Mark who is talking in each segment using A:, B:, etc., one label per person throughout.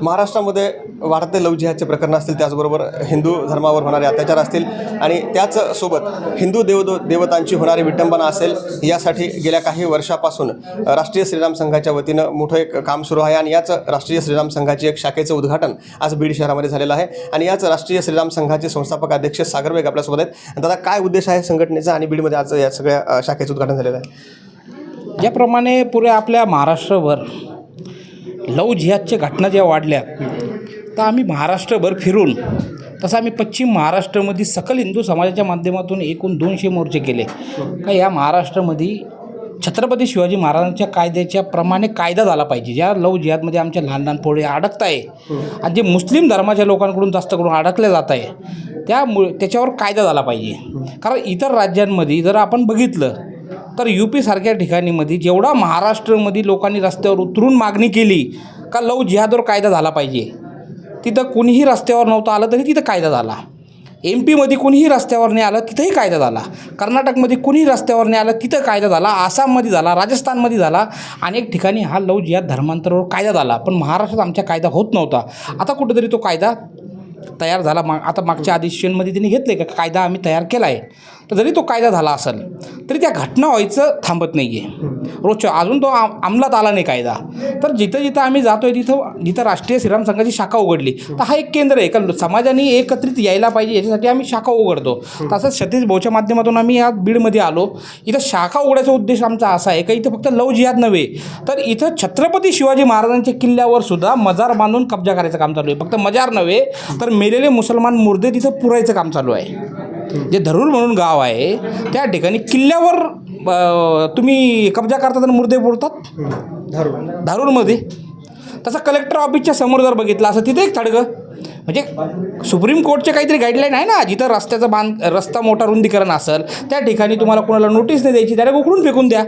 A: महाराष्ट्रामध्ये वाढते लव्ह जिहादचे प्रकरण असतील, त्याचबरोबर हिंदू धर्मावर होणारे अत्याचार असतील आणि त्याचसोबत हिंदू देवतांची होणारी विटंबना असेल, यासाठी गेल्या काही वर्षापासून राष्ट्रीय श्रीराम संघाच्या वतीनं मोठं एक काम सुरू आहे आणि याच राष्ट्रीय श्रीराम संघाची एक शाखेचं उद्घाटन आज बीड शहरामध्ये झालेलं आहे आणि याच राष्ट्रीय श्रीराम संघाचे संस्थापक अध्यक्ष सागर बेग आपल्यासोबत आहेत. दादा, काय उद्देश आहे संघटनेचा आणि बीडमध्ये आज या सगळ्या शाखेचं उद्घाटन झालेलं आहे?
B: ज्याप्रमाणे पुऱ्या आपल्या महाराष्ट्रभर लव्ह जिहादच्या घटना ज्या वाढल्या, तर आम्ही महाराष्ट्रभर फिरून तसं आम्ही पश्चिम महाराष्ट्रामध्ये सकल हिंदू समाजाच्या माध्यमातून एकूण 200 मोर्चे केले का या महाराष्ट्रामध्ये छत्रपती शिवाजी महाराजांच्या कायद्याच्या प्रमाणे कायदा झाला पाहिजे. ज्या लव्ह जिहादमध्ये आमच्या लहान लहान पोळे अडकत आहे आणि जे मुस्लिम धर्माच्या लोकांकडून जास्त करून अडकले जात आहे त्याच्यावर कायदा झाला पाहिजे. कारण इतर राज्यांमध्ये जर आपण बघितलं तर UP सारख्या ठिकाणीमध्ये जेवढा महाराष्ट्रामध्ये लोकांनी रस्त्यावर उतरून मागणी केली का लव्ह जिहादवर कायदा झाला पाहिजे, तिथं कुणीही रस्त्यावर नव्हतं आलं तरी तिथं कायदा झाला. MP मध्ये कुणीही रस्त्यावर नाही आलं तिथंही कायदा झाला. कर्नाटकमध्ये कुणीही रस्त्यावर नाही आलं तिथं कायदा झाला. आसाममध्ये झाला, राजस्थानमध्ये झाला. अनेक ठिकाणी हा लव्ह जिहाद धर्मांतरावर कायदा झाला. पण महाराष्ट्रात आमच्या कायदा होत नव्हता. आता कुठेतरी तो कायदा तयार झाला. आता मागच्या अधिवेशनमध्ये त्यांनी घेतले का कायदा आम्ही तयार केला आहे. तर जरी तो कायदा झाला असेल तरी त्या घटना व्हायचं थांबत नाही आहे. रोजच्या अजून तो अंमलात आला नाही कायदा. तर जिथं जिथं आम्ही जातो आहे जिथं राष्ट्रीय श्रीराम संघाची शाखा उघडली तर हा एक केंद्र आहे. कारण समाजाने एकत्रित यायला पाहिजे याच्यासाठी आम्ही शाखा उघडतो. तसंच सतीश भाऊच्या माध्यमातून आम्ही या बीडमध्ये आलो. इथं शाखा उघडायचा उद्देश आमचा असा आहे का इथं फक्त लव्ह जिहाद नव्हे तर इथं छत्रपती शिवाजी महाराजांच्या किल्ल्यावर सुद्धा मजार बांधून कब्जा करायचं काम चालू आहे. फक्त मजार नव्हे तर मेलेले मुसलमान मुर्दे तिथं पुरायचं काम चालू आहे. जे धरूर म्हणून गाव आहे त्या ठिकाणी किल्ल्यावर तुम्ही कब्जा करतात आणि मुर्दे पुरतात धारूरमध्ये. तसं कलेक्टर ऑफिसच्या समोर जर बघितलं असं तिथे एक थडगं म्हणजे सुप्रीम कोर्टचे काहीतरी गाईडलाईन आहे ना, जिथं रस्ता मोठा रुंदीकरण असेल त्या ठिकाणी तुम्हाला कोणाला नोटीस नाही द्यायची, डायरेक्ट उकळून फेकून द्या.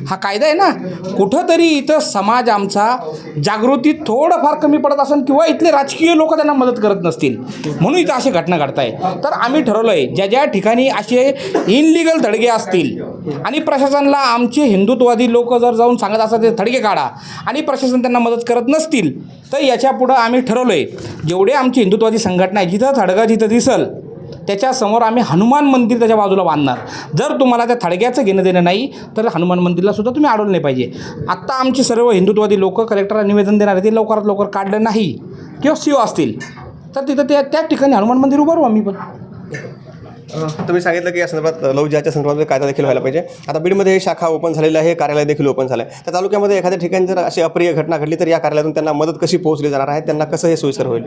B: हा कायदा आहे ना. कुठंतरी इथं समाज आमचा जागृतीत थोडंफार कमी पडत असेल किंवा इथले राजकीय लोक त्यांना मदत करत नसतील म्हणून इथं असे घटना घडताय. तर आम्ही ठरवलं आहे ज्या ज्या ठिकाणी असे इनलिगल थडगे असतील आणि प्रशासनाला आमचे हिंदुत्ववादी लोक जर जाऊन सांगत असतात ते थडगे काढा आणि प्रशासन त्यांना मदत करत नसतील तर याच्या पुढं आम्ही ठरवलं आहे जेवढे आमची हिंदुत्ववादी संघटना आहे जिथं थडगा जिथं दिसल त्याच्यासमोर आम्ही हनुमान मंदिर त्याच्या बाजूला बांधणार. जर तुम्हाला त्या थडग्याचं घेणं देणं नाही तर हनुमान मंदिरला सुद्धा तुम्ही अडवलं नाही पाहिजे. आत्ता आमचे सर्व हिंदुत्ववादी लोक कलेक्टरला निवेदन देणार आहे ते लवकरात लवकर काढलं नाही किंवा CO असतील तर तिथं त्या ठिकाणी हनुमान मंदिर उभारू आम्ही. पण
A: तुम्ही सांगितलं की या संदर्भात लव्ह जिहादच्या संदर्भात कायदा देखील व्हायला पाहिजे. आता बीडमध्ये शाखा ओपन झालेली आहे, कार्यालय देखील ओपन झालं आहे. त्या तालुक्यामध्ये एखाद्या ठिकाणी जर अशी अप्रिय घटना घडली तर या कार्यालयातून त्यांना मदत कशी पोहोचली जाणार आहे, त्यांना कसं हे सोयीस्कर होईल?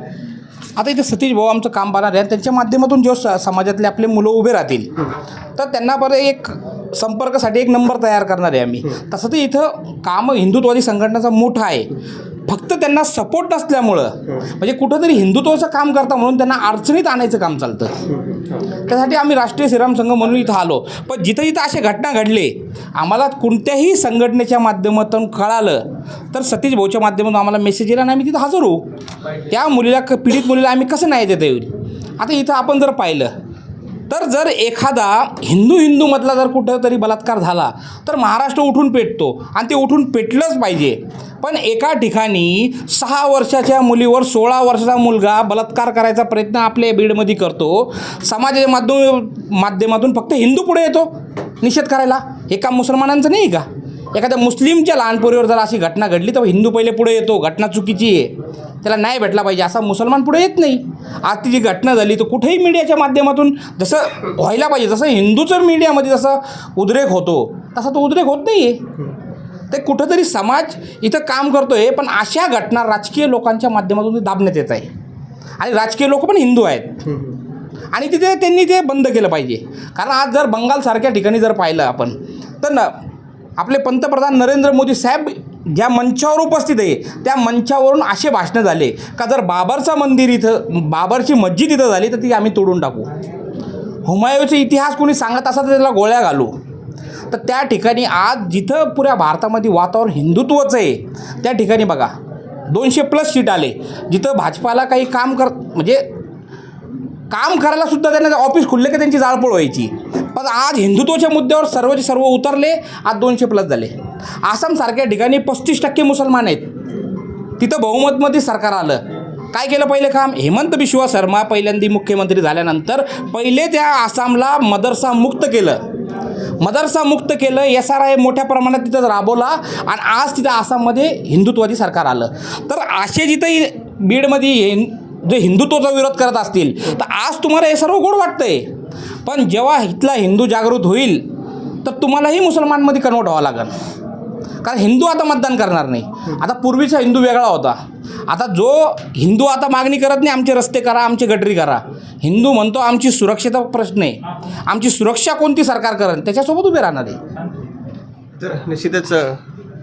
B: आता इथे सतीश भाऊ आमचं काम पाहणार आहे. त्यांच्या माध्यमातून जो समाजातले आपले मुलं उभे राहतील तर त्यांना बरं एक संपर्कासाठी एक नंबर तयार करणार आहे आम्ही. तसं तर इथं काम हिंदुत्ववादी संघटनेचा मोठा आहे. फक्त त्यांना सपोर्ट नसल्यामुळं म्हणजे कुठंतरी हिंदुत्वाचं काम करता म्हणून त्यांना अडचणीत आणायचं काम चालतं. त्यासाठी आम्ही राष्ट्रीय श्रीराम संघ म्हणून इथं आलो. पण जिथं जिथं असे घटना घडले आम्हाला कोणत्याही संघटनेच्या माध्यमातून कळालं तर सतीश भाऊच्या माध्यमातून आम्हाला मेसेज येईल आणि आम्ही तिथं हजर होऊ. त्या मुलीला पीडित मुलीला आम्ही कसं नाही देता येईल. आता इथं आपण जर पाहिलं तर जर एखादा हिंदूमधला जर कुठं तरी बलात्कार झाला तर महाराष्ट्र उठून पेटतो आणि ते उठून पेटलंच पाहिजे. पण एका ठिकाणी 6 वर्षाच्या मुलीवर 16 वर्षाचा मुलगा बलात्कार करायचा प्रयत्न आपल्या बीडमध्ये करतो. समाजाच्या माध्यमातून फक्त हिंदू पुढे येतो निषेध करायला. हे काम मुसलमानांचं नाही का? एखाद्या मुस्लिमच्या लहान पोरीवर जर अशी घटना घडली तर हिंदू पहिले पुढे येतो, घटना चुकीची आहे त्याला न्याय भेटला पाहिजे, असा मुसलमान पुढे येत नाही. आज ती जी घटना झाली तर कुठेही मीडियाच्या माध्यमातून जसं व्हायला पाहिजे, जसं हिंदूचं मीडियामध्ये जसं उद्रेक होतो तसा तो उद्रेक होत नाही आहे. ते कुठंतरी समाज इथं काम करतो आहे पण अशा घटना राजकीय लोकांच्या माध्यमातून दाबण्यात येत आहे आणि राजकीय लोक पण हिंदू आहेत आणि तिथे त्यांनी ते बंद केलं पाहिजे. कारण आज जर बंगालसारख्या ठिकाणी जर पाहिलं आपण तर आपले पंतप्रधान नरेंद्र मोदी साहेब ज्या मंचावर उपस्थित आहे त्या मंचावरून असे भाषणं झाले का जर बाबरची मस्जिद इथं झाली तर ती आम्ही तोडून टाकू. हुमायूँचा इतिहास कोणी सांगत असा तर त्याला गोळ्या घालू. तर त्या ठिकाणी आज जिथं पुऱ्या भारतामध्ये वातावरण हिंदुत्वाचं आहे त्या ठिकाणी बघा 200+ सीट आले. जिथं भाजपाला काही काम करायला सुद्धा त्यांना ऑफिस खुलले की त्यांची जाळपोळ व्हायची. पण आज हिंदुत्वाच्या मुद्द्यावर सर्वचे सर्व उतरले. आज 200+ झाले. आसामसारख्या ठिकाणी 35% मुसलमान आहेत. तिथं बहुमतमध्ये सरकार आलं. काय केलं पहिले काम? हेमंत बिश्वा शर्मा पहिल्यांदा मुख्यमंत्री झाल्यानंतर पहिले त्या आसामला मदरसा मुक्त केलं. मदरसा मुक्त केलं, SRI मोठ्या प्रमाणात तिथं राबवला आणि आज तिथं आसाममध्ये हिंदुत्वादी सरकार आलं. तर असे जिथंही बीडमध्ये जे हिंदुत्वाचा विरोध करत असतील तर आज तुम्हाला हे सर्व गोड वाटतंय, पण जेव्हा इथला हिंदू जागृत होईल तर तुम्हालाही मुसलमानमध्ये कन्वर्ट व्हावं लागेल. कारण हिंदू आता मतदान करणार नाही. आता पूर्वीचा हिंदू वेगळा होता. आता जो हिंदू आता मागणी करत नाही आमचे रस्ते करा, आमची गटरी करा. हिंदू म्हणतो आमची सुरक्षेचा प्रश्न आहे, आमची सुरक्षा कोणती सरकार करेल त्याच्यासोबत उभे राहणार आहे.
A: तर निश्चितच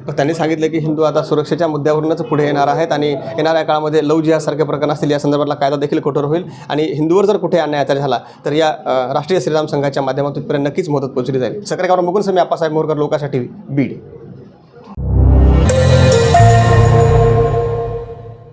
A: त्यांनी सांगितलं की हिंदू आता सुरक्षेच्या मुद्द्यावरूनच पुढे येणार आहेत आणि येणाऱ्या काळामध्ये लव जिहादसारखे प्रकरण असतील या संदर्भातला कायदा देखील कठोर होईल आणि हिंदूवर जर कुठे अन्याय अत्याचार झाला तर या राष्ट्रीय श्रीराम संघाच्या माध्यमातून नक्कीच मदत पोहोचली जाईल. सक्रिय मुकुंद समी, आप्पासाहेब मोरकर, लोकाशा TV, बीड.